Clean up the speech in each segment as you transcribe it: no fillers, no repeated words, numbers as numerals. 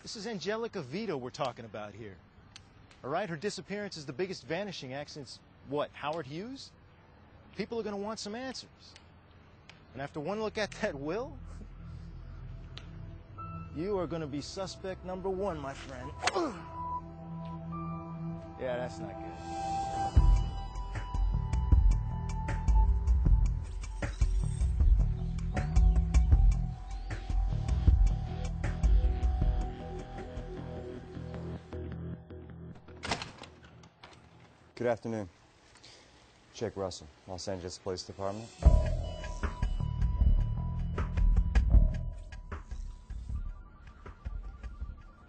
This is Angelica Vito we're talking about here. All right, her disappearance is the biggest vanishing act since, what, Howard Hughes? People are going to want some answers. And after one look at that will, you are going to be suspect number one, my friend. Yeah, that's not good. Good afternoon. Jake Russell, Los Angeles Police Department.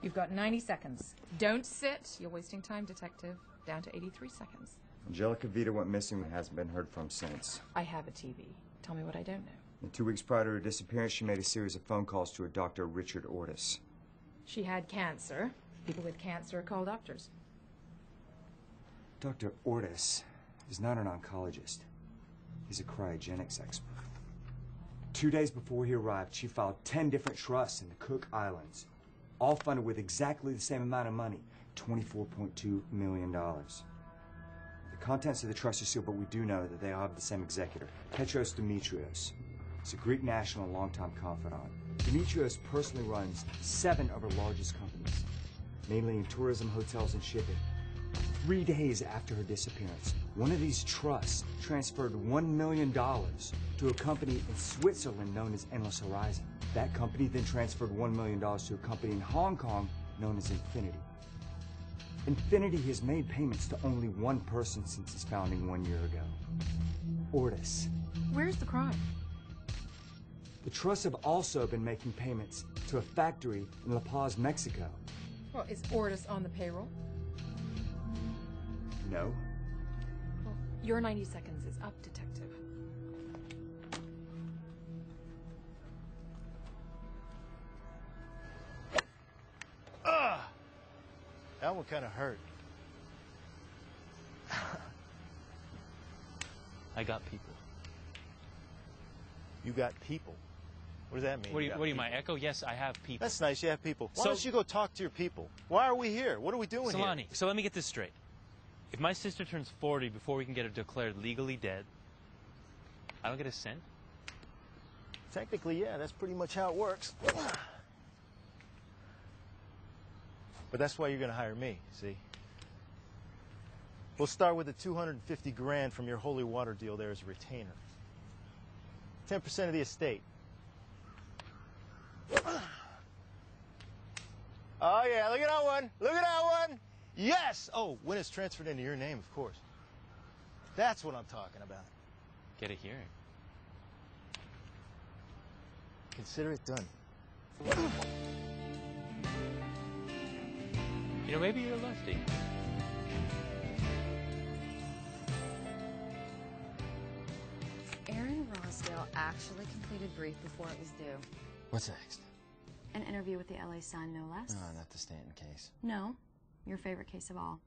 You've got 90 seconds. Don't sit. You're wasting time, detective. Down to 83 seconds. Angelica Vito went missing and hasn't been heard from since. I have a TV. Tell me what I don't know. In 2 weeks prior to her disappearance, she made a series of phone calls to her doctor, Richard Ortis. She had cancer. People with cancer are called doctors. Dr. Ortis is not an oncologist. He's a cryogenics expert. 2 days before he arrived, she filed 10 different trusts in the Cook Islands, all funded with exactly the same amount of money, $24.2 million. The contents of the trust are sealed, but we do know that they all have the same executor, Petros Dimitrios. He's a Greek national and longtime confidant. Dimitrios personally runs 7 of her largest companies, mainly in tourism, hotels, and shipping. 3 days after her disappearance, one of these trusts transferred $1 million to a company in Switzerland known as Endless Horizon. That company then transferred $1 million to a company in Hong Kong known as Infinity. Infinity has made payments to only one person since its founding 1 year ago. Ortis. Where's the crime? The trusts have also been making payments to a factory in La Paz, Mexico. Well, is Ortis on the payroll? No. Well, your 90 seconds is up, detective. That one kind of hurt. I got people. You got people? What does that mean? What do you, my echo? Yes, I have people. That's nice, you have people. Why So- don't you go talk to your people? Why are we here? What are we doing Solani, here? so let me get this straight. If my sister turns 40 before we can get her declared legally dead, I don't get a cent? Technically, yeah, that's pretty much how it works. But that's why you're going to hire me, see? We'll start with the 250 grand from your holy water deal there as a retainer. 10% of the estate. Oh, yeah, look at that one. Look at that one. Yes! Oh, when it's transferred into your name, of course. That's what I'm talking about. Get a hearing. Consider it done. You know, maybe you're a lefty. Aaron Rosdale actually completed brief before it was due. What's next? An interview with the LA Sun, no less. Oh, not the Stanton case. No, your favorite case of all.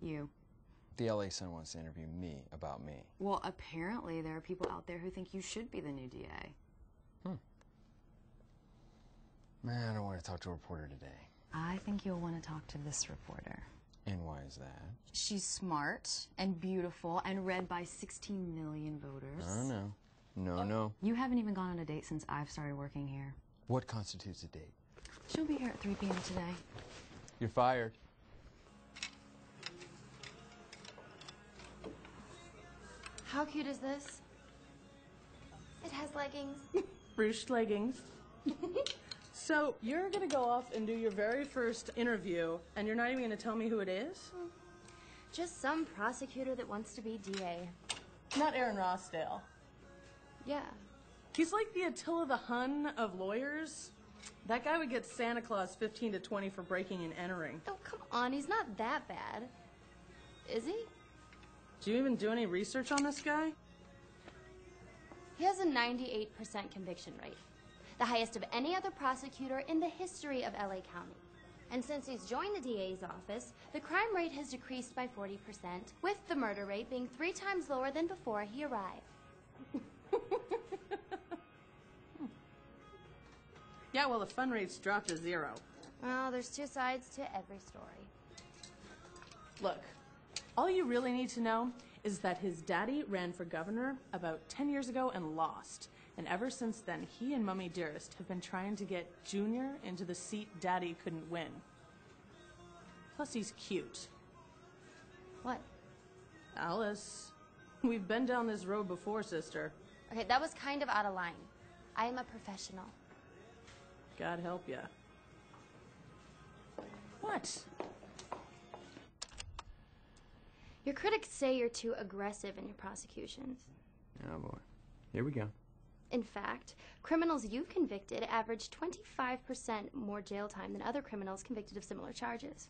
You. The LA Sun wants to interview me about me. Well, apparently there are people out there who think you should be the new DA. Man, I don't want to talk to a reporter today. I think you'll want to talk to this reporter. And why is that? She's smart and beautiful and read by 16 million voters. Oh, no. No, no. You haven't even gone on a date since I've started working here. What constitutes a date? She'll be here at 3 p.m. today. You're fired. How cute is this? It has leggings. Ruched leggings. So you're gonna go off and do your very first interview, and you're not even gonna tell me who it is? Just some prosecutor that wants to be DA. Not Aaron Rosdale. Yeah. He's like the Attila the Hun of lawyers. That guy would get Santa Claus 15 to 20 for breaking and entering. Oh, come on, he's not that bad. Is he? Do you even do any research on this guy? He has a 98% conviction rate, the highest of any other prosecutor in the history of LA County. And since he's joined the DA's office, the crime rate has decreased by 40%, with the murder rate being 3 times lower than before he arrived. Yeah, well, the fun rate's dropped to 0. Well, there's two sides to every story. Look, all you really need to know is that his daddy ran for governor about 10 years ago and lost. And ever since then, he and Mummy Dearest have been trying to get Junior into the seat Daddy couldn't win. Plus, he's cute. What? Alice, we've been down this road before, sister. Okay, that was kind of out of line. I am a professional. God help ya. What? Your critics say you're too aggressive in your prosecutions. Oh boy. Here we go. In fact, criminals you've convicted average 25% more jail time than other criminals convicted of similar charges.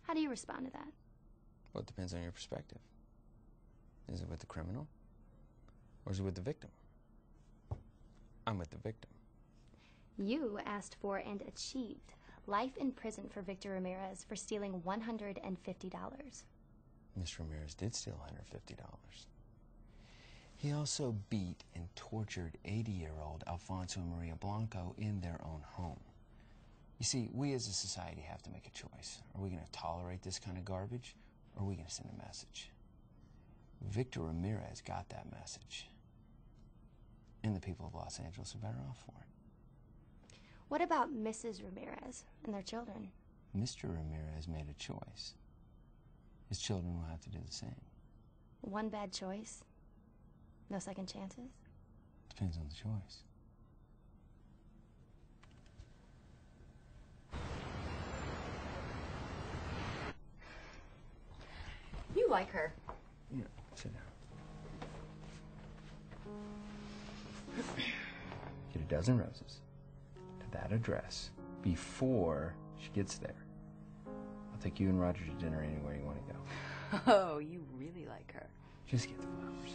How do you respond to that? Well, it depends on your perspective. Is it with the criminal? Or is it with the victim? I'm with the victim. You asked for and achieved life in prison for Victor Ramirez for stealing $150. Mr. Ramirez did steal $150. He also beat and tortured 80-year-old Alfonso and Maria Blanco in their own home. You see, we as a society have to make a choice. Are we going to tolerate this kind of garbage, or are we going to send a message? Victor Ramirez got that message. And the people of Los Angeles are better off for it. What about Mrs. Ramirez and their children? Mr. Ramirez made a choice. His children will have to do the same. One bad choice? No second chances? Depends on the choice. You like her. Yeah, sit down. Get a dozen roses to that address before she gets there. I'll take you and Roger to dinner anywhere you want to go. Oh, you really like her. Just get the flowers.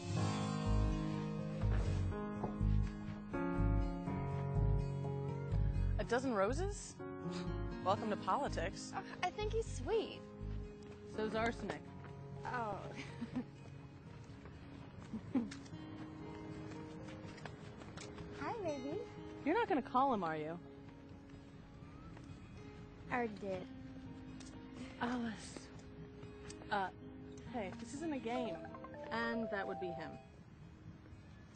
A dozen roses? Welcome to politics. I think he's sweet. So's arsenic. Oh. Hi, baby. You're not gonna call him, are you? I already did. Alice. Hey, this isn't a game. And that would be him.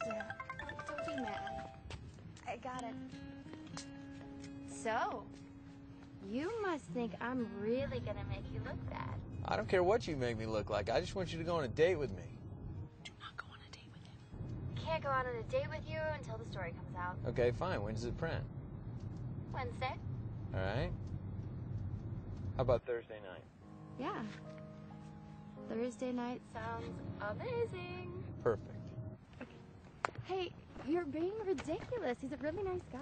Yeah. Don't be mad. I got it. So, you must think I'm really gonna make you look bad. I don't care what you make me look like. I just want you to go on a date with me. Do not go on a date with him. Can't go on a date with you until the story comes out. Okay, fine. When does it print? Wednesday? All right. How about Thursday night? Yeah. Thursday night sounds amazing. Perfect. Hey, you're being ridiculous. He's a really nice guy.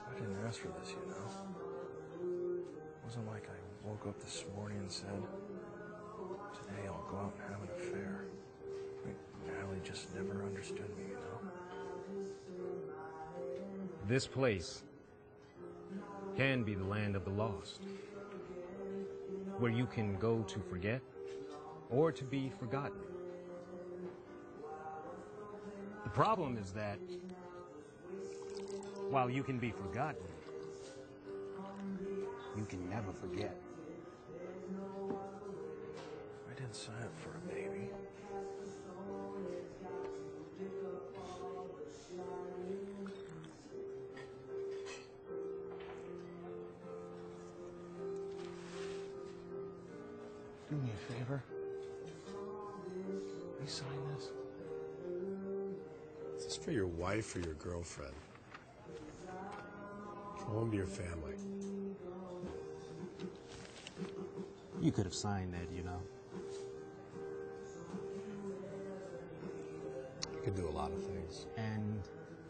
I didn't ask for this, you know. It wasn't like I woke up this morning and said, today I'll go out and have an affair. Natalie just never understood me, you know. This place can be the land of the lost, where you can go to forget or to be forgotten. The problem is that while you can be forgotten, you can never forget. I didn't sign up for a baby. Do me a favor. Will you sign this? Is this for your wife or your girlfriend? I want to be your family. You could have signed that, you know. I could do a lot of things. And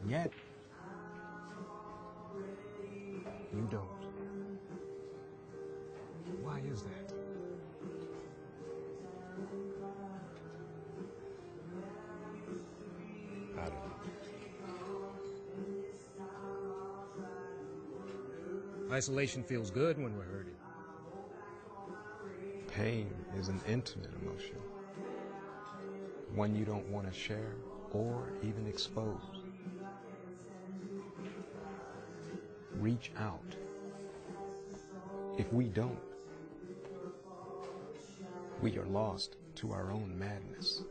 yet, you don't. Why is that? I don't know. Isolation feels good when we're hurting. Pain is an intimate emotion, one you don't want to share or even expose. Reach out. If we don't, we are lost to our own madness.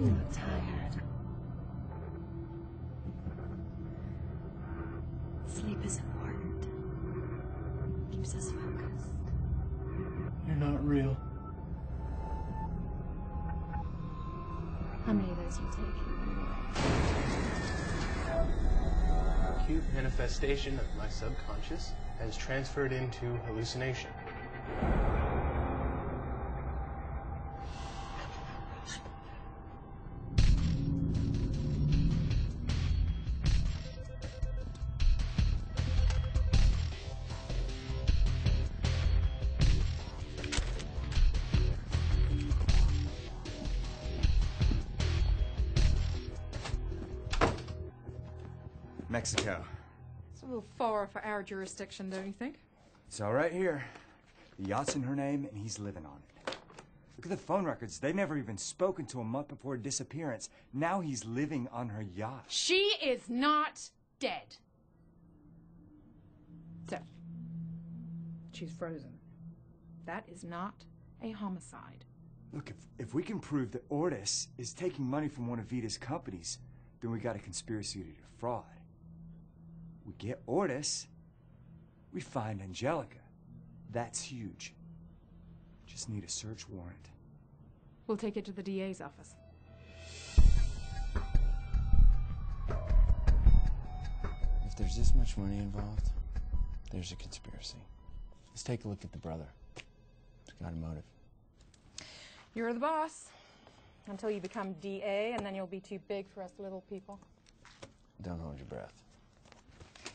I'm tired. Sleep is important. Keeps us focused. You're not real. How many of those you taking anyway? Acute manifestation of my subconscious has transferred into hallucination. Mexico. It's a little far for our jurisdiction, don't you think? It's all right here. The yacht's in her name, and he's living on it. Look at the phone records. They've never even spoken to a month before her disappearance. Now he's living on her yacht. She is not dead. So, she's frozen. That is not a homicide. Look, if we can prove that Ortiz is taking money from one of Vita's companies, then we got a conspiracy to defraud. We get Ortiz, we find Angelica. That's huge. Just need a search warrant. We'll take it to the DA's office. If there's this much money involved, there's a conspiracy. Let's take a look at the brother. He's got a motive. You're the boss. Until you become DA, and then you'll be too big for us little people. Don't hold your breath.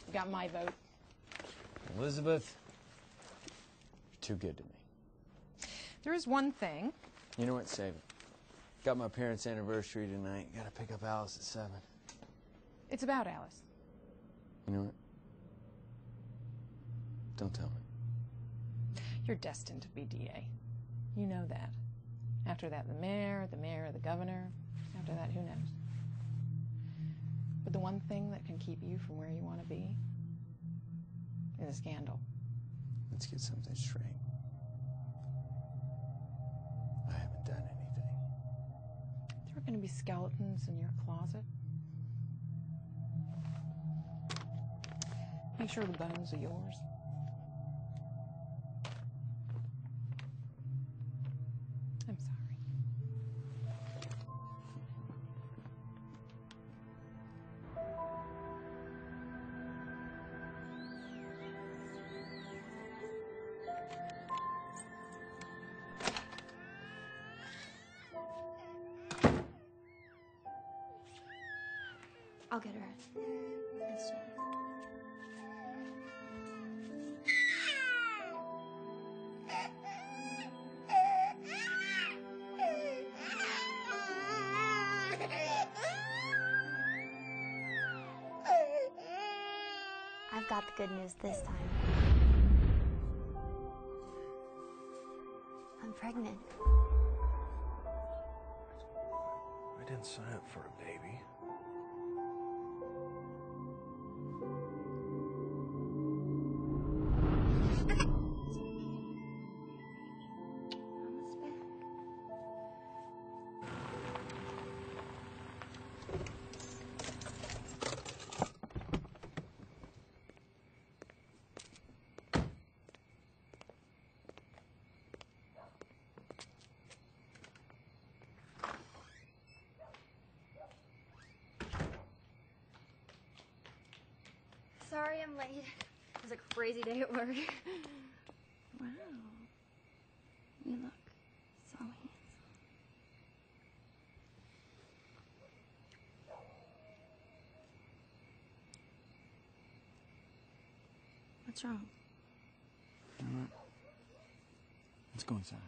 You got my vote. Elizabeth, you're too good to me. There is one thing. You know what? Save it. Got my parents' anniversary tonight. Gotta pick up Alice at 7. It's about Alice. You know what? Don't tell me. You're destined to be DA. You know that. After that, the mayor, the governor. After that, who knows? But the one thing that can keep you from where you want to be is a scandal. Let's get something straight. I haven't done anything. There are going to be skeletons in your closet. Make sure the bones are yours. I'm sorry. I'll get her. Thanks, Jenny. I've got the good news this time. I'm pregnant. I didn't sign up for a baby. Sorry I'm late. It was a crazy day at work. Wow. You look so handsome. What's wrong? You know what? Let's go inside.